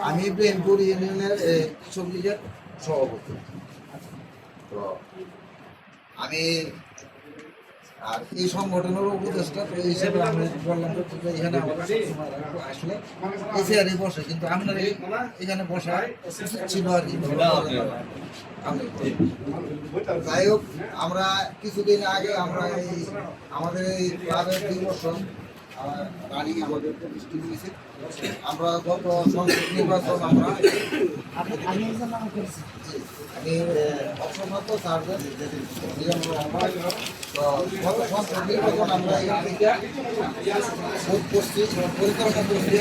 আমি ব্রেনপুর ইউনিয়নের কৃষক লীগের সভাপতি। তো আমি আর এই সংগঠনের উপদেষ্টা, তো এই হিসাবে আমি বললাম যে এখানে আসলে এই চেয়ারে বসে, কিন্তু আপনার এখানে বসা ছিল আর কি। যাই হোক, আমরা কিছুদিন আগে আমরা আমাদের এই ক্লাবের 2 বছর রানিং আমাদের প্রতিষ্ঠিত হয়েছে। আমরা গত সংসদ নির্বাচন আমি অসংখ্য সার্ভেস গত সংসদ নির্বাচন আমরা এখান থেকে ভোট করছি, পরিকল্পনা করছি।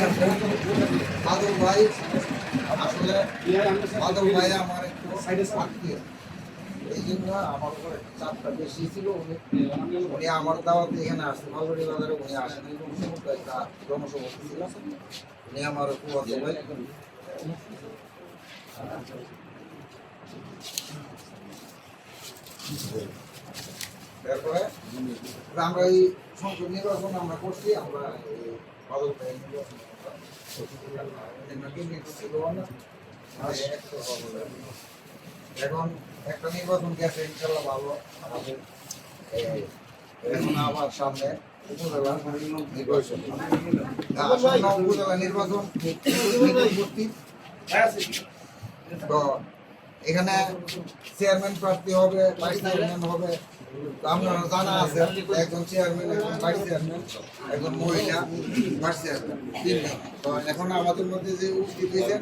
বাদল ভাই আসলে বাদল ভাই আমার একটু আত্মীয়, এই জন্য আমার উপরে চাপটা বেশি ছিল। উনি আমার দাওয়াতে এখানে আসছে, মালবাড়ি বাজারে উনি আসেন, একটা জনসভাপতি ছিল, উনি আমার খুব ভাই। তারপরে আমরা এই সংসদ নির্বাচন আমরা করছি, আমরা বাদল ভাই নির্বাচন এখন একটা নির্বাচন গেছে, ইনশাল্লাহ ভালো। আমাদের এখন আবার সামনে উপজেলা নির্বাচন, উপজেলা নির্বাচন তো এখানে চেয়ারম্যান প্রার্থী হবে, ভাইস চেয়ারম্যান হবে। আপনারা জানা আছে, একজন চেয়ারম্যান, একজন ভাইস চেয়ারম্যান, একজন মহিলা ভাইস চেয়ারম্যান, 3 জন। তো এখন আমাদের মধ্যে যে উপস্থিত হয়েছে